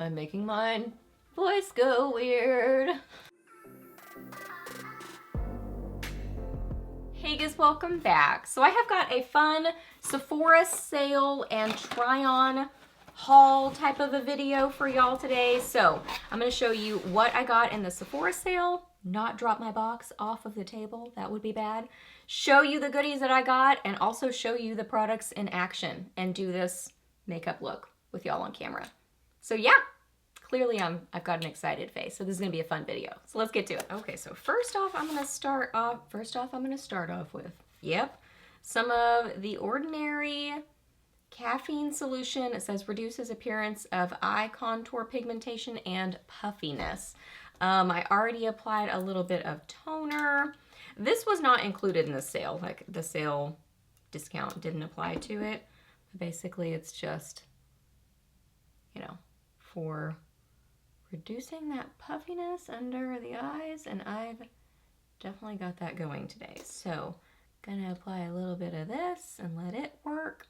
I'm making my voice go weird. Hey guys, welcome back. So I have got a fun Sephora sale and try on haul type of a video for y'all today. So I'm going to show you what I got in the Sephora sale, not drop my box off of the table, that would be bad. Show you the goodies that I got and also show you the products in action and do this makeup look with y'all on camera. So yeah, clearly I've got an excited face, so this is gonna be a fun video. So let's get to it. Okay, so first off, I'm gonna start off with, yep, some of the Ordinary caffeine solution. It says reduces appearance of eye contour pigmentation and puffiness. I already applied a little bit of toner. This was not included in the sale, like the sale discount didn't apply to it. Basically, it's just, you know, for reducing that puffiness under the eyes, and I've definitely got that going today. So, gonna apply a little bit of this and let it work.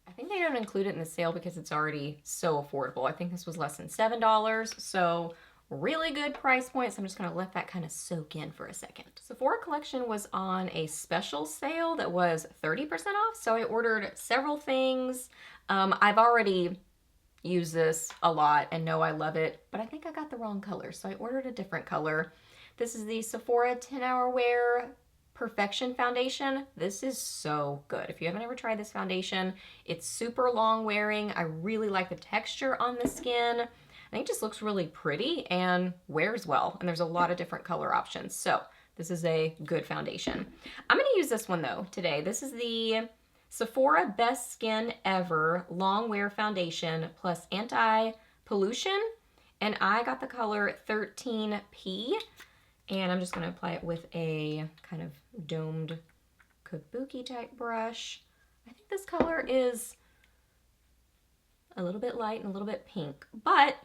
I think they don't include it in the sale because it's already so affordable. I think this was less than $7, so really good price point. So I'm just gonna let that kind of soak in for a second. Sephora collection was on a special sale that was 30% off, so I ordered several things. I've already used this a lot and know I love it, but I think I got the wrong color, so I ordered a different color. This is the Sephora 10-Hour Wear Perfection Foundation. This is so good. If you haven't ever tried this foundation, it's super long wearing. I really like the texture on the skin. I think it just looks really pretty and wears well, and there's a lot of different color options. So this is a good foundation. I'm gonna use this one though today. This is the Sephora Best Skin Ever Long Wear Foundation plus Anti-Pollution, and I got the color 13P, and I'm just gonna apply it with a kind of domed Kabuki type brush. I think this color is a little bit light and a little bit pink, but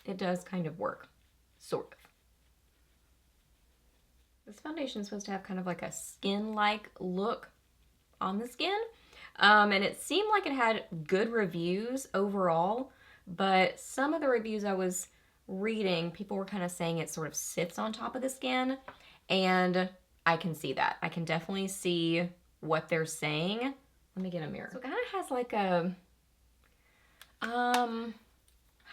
it does kind of work, sort of. This foundation is supposed to have kind of like a skin-like look on the skin, and it seemed like it had good reviews overall, but some of the reviews I was reading, people were kind of saying it sort of sits on top of the skin, and I can see that. I can definitely see what they're saying. Let me get a mirror. So it kind of has like a, I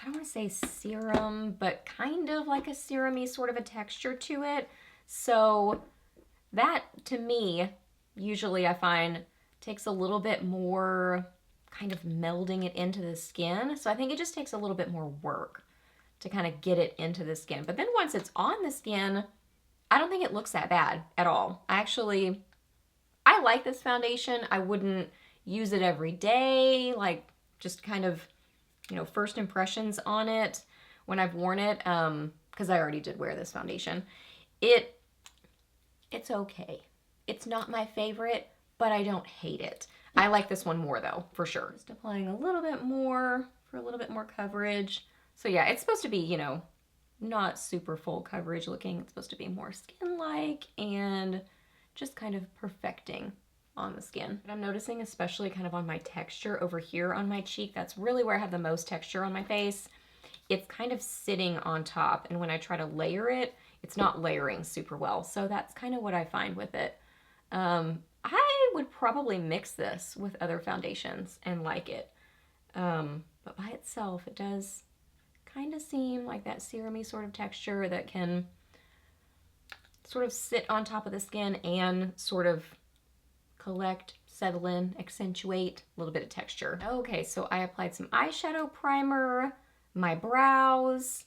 don't want to say serum, but kind of like a serum-y sort of a texture to it. So that, to me, usually I find takes a little bit more kind of melding it into the skin. So I think it just takes a little bit more work to kind of get it into the skin. But then once it's on the skin, I don't think it looks that bad at all. I like this foundation. I wouldn't use it every day, like just kind of, you know, first impressions on it when I've worn it, because I already did wear this foundation. It's okay. It's not my favorite, but I don't hate it. I like this one more though, for sure. Just applying a little bit more for a little bit more coverage. So yeah, it's supposed to be, you know, not super full coverage looking. It's supposed to be more skin-like and just kind of perfecting on the skin. But I'm noticing, especially kind of on my texture over here on my cheek, that's really where I have the most texture on my face. It's kind of sitting on top, and when I try to layer it, it's not layering super well. So that's kind of what I find with it. I would probably mix this with other foundations and like it. But by itself, it does kind of seem like that serum-y sort of texture that can sort of sit on top of the skin and sort of collect, settle in, accentuate a little bit of texture. Okay, so I applied some eyeshadow primer, my brows,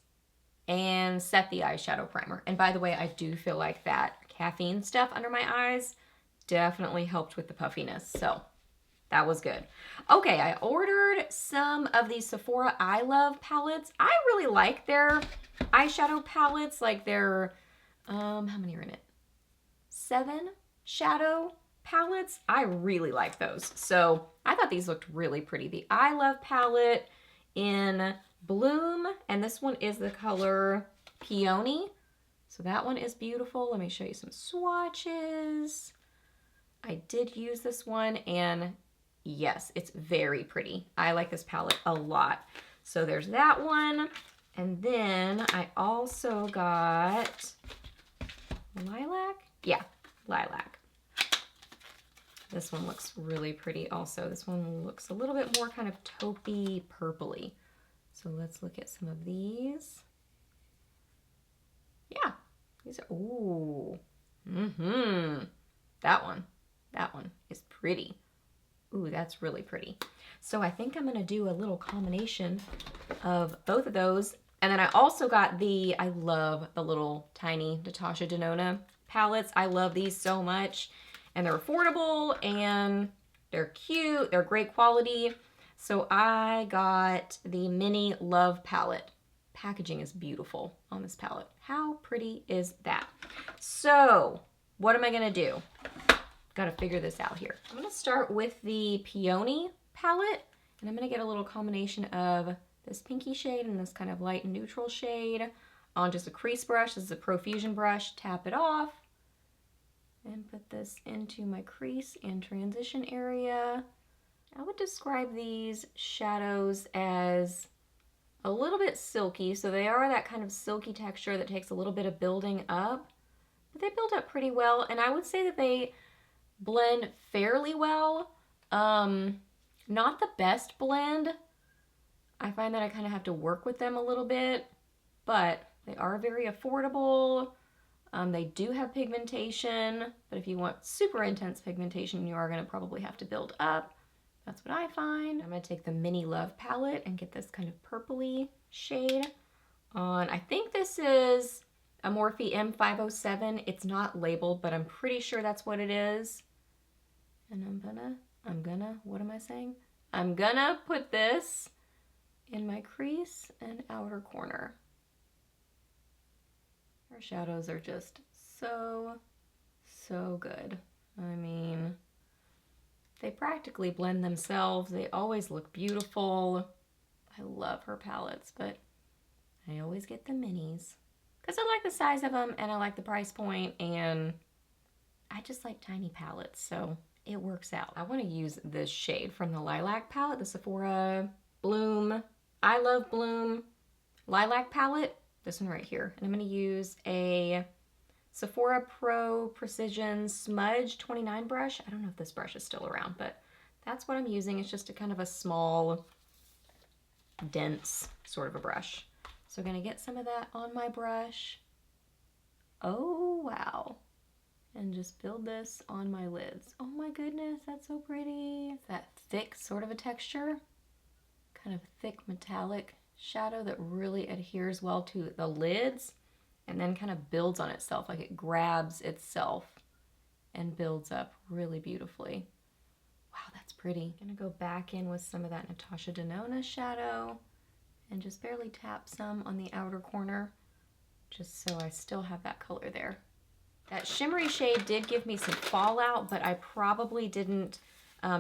and set the eyeshadow primer. And by the way, I do feel like that caffeine stuff under my eyes definitely helped with the puffiness, so that was good. Okay, I ordered some of these Sephora I Love palettes. I really like their eyeshadow palettes, like their, how many are in it? 7 shadow palettes. I really like those. So I thought these looked really pretty. The I Love palette in Bloom, and this one is the color Peony. So that one is beautiful. Let me show you some swatches. I did use this one, and yes, it's very pretty. I like this palette a lot. So there's that one. And then I also got lilac. Yeah, lilac. This one looks really pretty also. This one looks a little bit more kind of taupey purpley. So let's look at some of these. Yeah, these are, ooh. That one is pretty. Ooh, that's really pretty. So I think I'm gonna do a little combination of both of those. And then I also got I love the little tiny Natasha Denona palettes. I love these so much. And they're affordable and they're cute. They're great quality. So I got the Mini Love palette. Packaging is beautiful on this palette. How pretty is that? So what am I gonna do? Gotta figure this out here. I'm gonna start with the Peony palette, and I'm gonna get a little combination of this pinky shade and this kind of light neutral shade on just a crease brush. This is a Profusion brush. Tap it off and put this into my crease and transition area. I would describe these shadows as a little bit silky, so they are that kind of silky texture that takes a little bit of building up, but they build up pretty well, and I would say that they blend fairly well. Not the best blend. I find that I kind of have to work with them a little bit, but they are very affordable. They do have pigmentation, but if you want super intense pigmentation, you are going to probably have to build up. That's what I find. I'm going to take the Mini Love palette and get this kind of purpley shade on. I think this is a Morphe M507. It's not labeled, but I'm pretty sure that's what it is. And what am I saying? I'm gonna put this in my crease and outer corner. Our shadows are just so good. I mean, they practically blend themselves. They always look beautiful. I love her palettes, but I always get the minis because I like the size of them and I like the price point, and I just like tiny palettes, so it works out. I want to use this shade from the Lilac palette, the Sephora Bloom, I Love Bloom Lilac palette, this one right here. And I'm going to use a Sephora Pro Precision Smudge 29 brush. I don't know if this brush is still around, but that's what I'm using. It's just a kind of a small, dense sort of a brush. So I'm going to get some of that on my brush. Oh, wow. And just build this on my lids. Oh my goodness, that's so pretty. It's that thick sort of a texture, kind of thick metallic shadow that really adheres well to the lids and then kind of builds on itself, like it grabs itself and builds up really beautifully. Wow, that's pretty. I'm gonna go back in with some of that Natasha Denona shadow and just barely tap some on the outer corner, just so I still have that color there. That shimmery shade did give me some fallout, but I probably didn't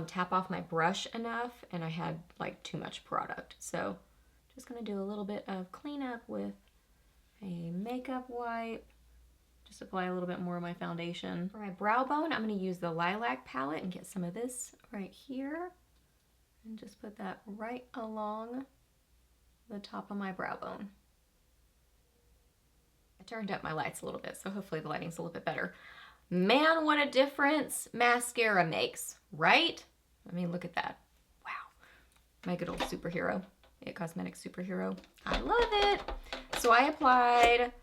tap off my brush enough and I had like too much product. So just gonna do a little bit of cleanup with a makeup wipe. Just apply a little bit more of my foundation. For my brow bone, I'm gonna use the Lilac palette and get some of this right here and just put that right along the top of my brow bone. I turned up my lights a little bit, so hopefully the lighting's a little bit better. Man, what a difference mascara makes, right? I mean, look at that. Wow. My good old superhero, It Cosmetics superhero. I love it. So I applied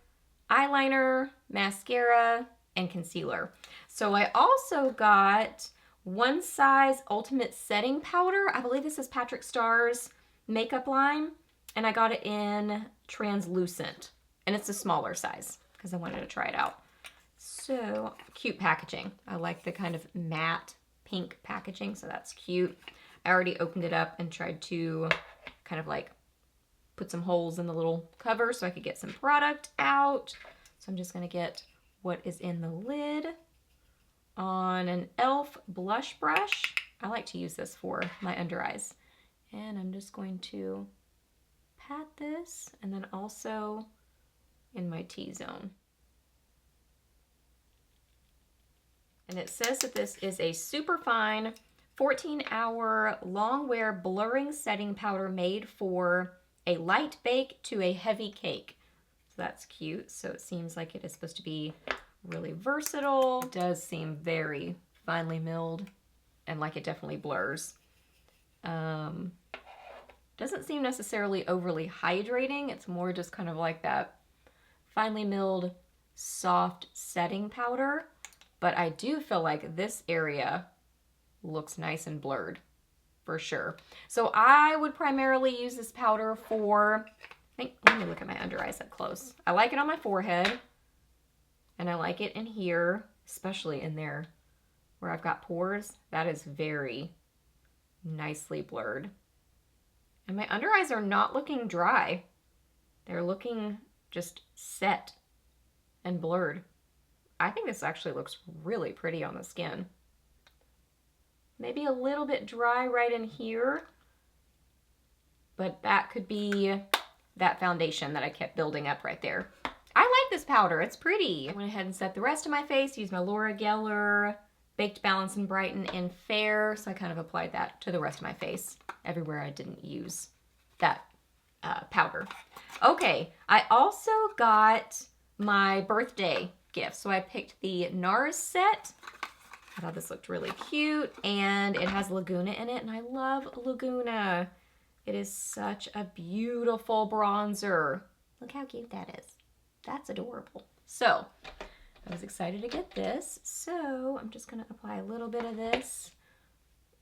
eyeliner, mascara, and concealer. So I also got One Size Ultimate Setting Powder. I believe this is Patrick Starr's makeup line, and I got it in translucent. And it's a smaller size because I wanted to try it out. So cute packaging. I like the kind of matte pink packaging, so that's cute. I already opened it up and tried to kind of like put some holes in the little cover so I could get some product out. So I'm just gonna get what is in the lid on an e.l.f. blush brush. I like to use this for my under eyes. And I'm just going to pat this and then also in my T-zone. And it says that this is a super fine 14-hour long wear blurring setting powder made for a light bake to a heavy cake. So that's cute. So it seems like it is supposed to be really versatile. It does seem very finely milled and like it definitely blurs. Doesn't seem necessarily overly hydrating. It's more just kind of like that finely milled soft setting powder. But I do feel like this area looks nice and blurred for sure. So I would primarily use this powder for, let me look at my under eyes up close. I like it on my forehead and I like it in here, especially in there where I've got pores. That is very nicely blurred. And my under eyes are not looking dry. They're looking just set and blurred. I think this actually looks really pretty on the skin. Maybe a little bit dry right in here, but that could be that foundation that I kept building up right there. I like this powder, it's pretty. I went ahead and set the rest of my face, used my Laura Geller Baked Balance and Brighten in Fair, so I kind of applied that to the rest of my face, everywhere I didn't use that powder. Okay, I also got my birthday gift, so I picked the NARS set. I thought this looked really cute, and it has Laguna in it, and I love Laguna. It is such a beautiful bronzer. Look how cute that is. That's adorable. So, I was excited to get this, so I'm just going to apply a little bit of this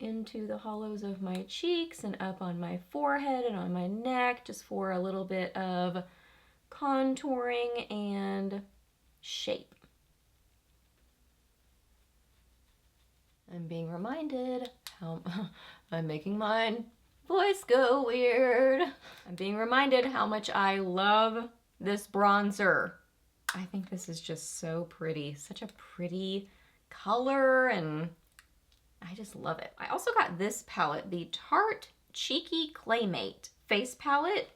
into the hollows of my cheeks and up on my forehead and on my neck, just for a little bit of contouring and shape. I'm being reminded how I'm making my voice go weird. I'm being reminded how much I love this bronzer. I think this is just so pretty. Such a pretty color, and I just love it. I also got this palette, the Tarte Cheeky Claymate face palette.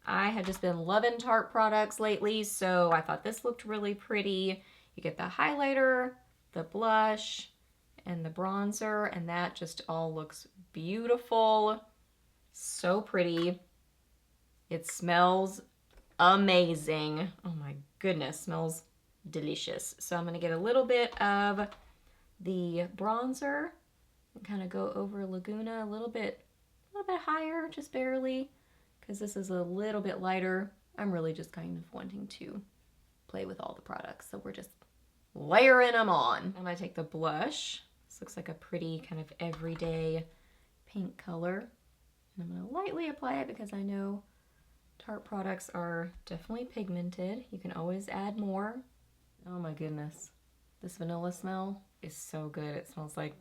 I have just been loving Tarte products lately, so I thought this looked really pretty. You get the highlighter, the blush, and the bronzer, and that just all looks beautiful. So pretty. It smells amazing. Oh my goodness, smells delicious. So I'm gonna get a little bit of the bronzer and kind of go over Laguna a little bit higher, just barely, because this is a little bit lighter. I'm really just kind of wanting to play with all the products, so we're just layering them on. I'm gonna take the blush. This looks like a pretty kind of everyday pink color. And I'm gonna lightly apply it because I know Tarte products are definitely pigmented. You can always add more. Oh my goodness. This vanilla smell is so good. It smells like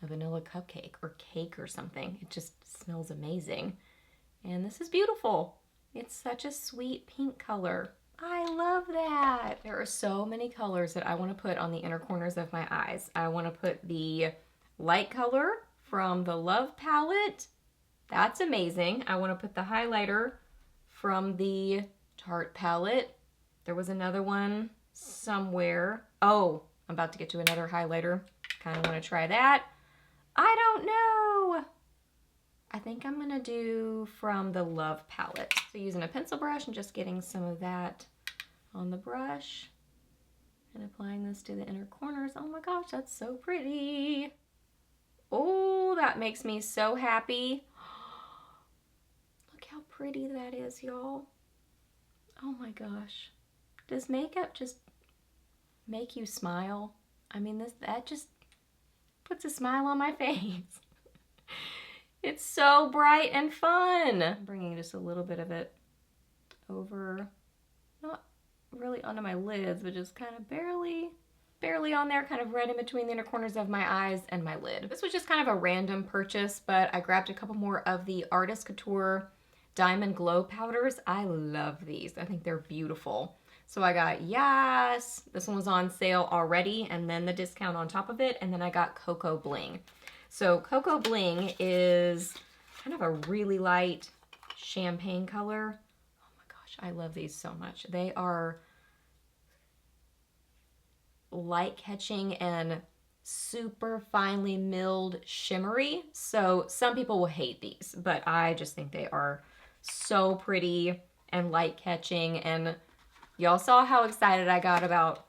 a vanilla cupcake or cake or something. It just smells amazing. And this is beautiful. It's such a sweet pink color. I love that. There are so many colors that I want to put on the inner corners of my eyes. I want to put the light color from the Love palette. That's amazing. I want to put the highlighter from the Tarte palette. There was another one somewhere. Oh, I'm about to get to another highlighter. Kind of want to try that. I don't know. I think I'm going to do from the Love palette. So using a pencil brush and just getting some of that on the brush and applying this to the inner corners. Oh my gosh, that's so pretty. Oh, that makes me so happy. Look how pretty that is, y'all. Oh my gosh. Does makeup just make you smile? I mean, that just puts a smile on my face. It's so bright and fun. I'm bringing just a little bit of it over, not really onto my lids, but just kind of barely on there, kind of right in between the inner corners of my eyes and my lid. This was just kind of a random purchase, but I grabbed a couple more of the Artist Couture Diamond Glow powders. I love these. I think they're beautiful. So I got Yas. This one was on sale already, and then the discount on top of it, and then I got Cocoa Bling. So Cocoa Bling is kind of a really light champagne color. Oh my gosh, I love these so much. They are light catching and super finely milled shimmery. So some people will hate these, but I just think they are so pretty and light catching. And y'all saw how excited I got about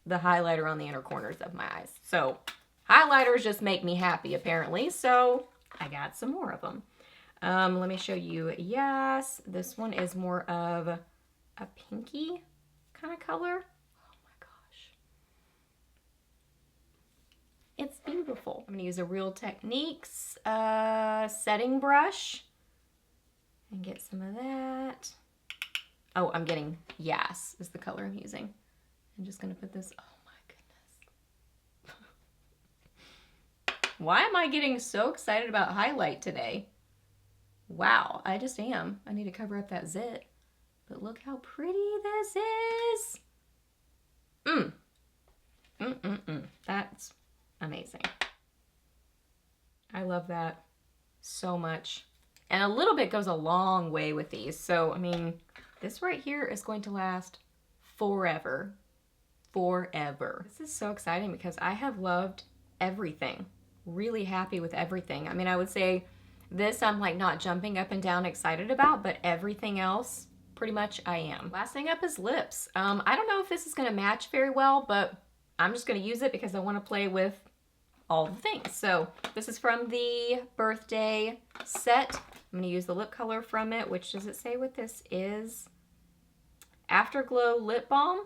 the highlighter on the inner corners of my eyes. So highlighters just make me happy apparently. So I got some more of them. Let me show you. Yes, this one is more of a pinky kind of color. Oh my gosh. It's beautiful. I'm going to use a Real Techniques setting brush and get some of that. Oh, I'm getting Yes is the color I'm using. I'm just going to put this. Oh my goodness. Why am I getting so excited about highlight today? Wow, I just am. I need to cover up that zit. But look how pretty this is. That's amazing. I love that so much. And a little bit goes a long way with these. So, I mean, this right here is going to last forever. Forever. This is so exciting because I have loved everything. Really happy with everything. I mean, I would say this I'm like not jumping up and down excited about, but everything else pretty much I am. Last thing up is lips. I don't know if this is going to match very well, but I'm just going to use it because I want to play with all the things. So this is from the birthday set. I'm going to use the lip color from it. Which does it say what this is? Afterglow Lip Balm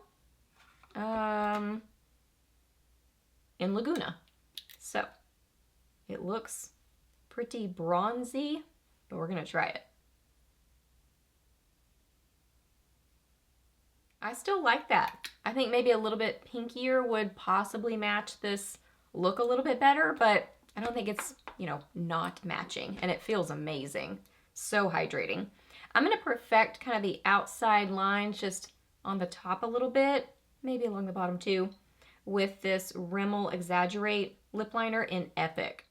in Laguna. So it looks pretty bronzy, but we're going to try it. I still like that. I think maybe a little bit pinkier would possibly match this look a little bit better, but I don't think it's, you know, not matching, and it feels amazing. So hydrating. I'm going to perfect kind of the outside lines just on the top a little bit, maybe along the bottom too, with this Rimmel Exaggerate lip liner in Epic.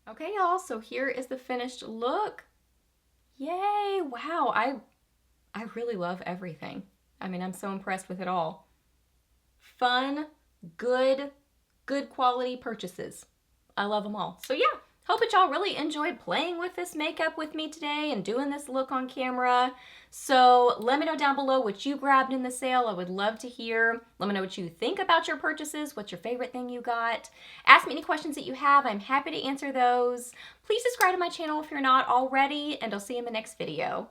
Okay, y'all, so here is the finished look. Yay! Wow, I really love everything. I mean, I'm so impressed with it all. Fun, good quality purchases. I love them all. So yeah, hope that y'all really enjoyed playing with this makeup with me today and doing this look on camera. So let me know down below what you grabbed in the sale. I would love to hear. Let me know what you think about your purchases. What's your favorite thing you got? Ask me any questions that you have. I'm happy to answer those. Please subscribe to my channel if you're not already, and I'll see you in the next video.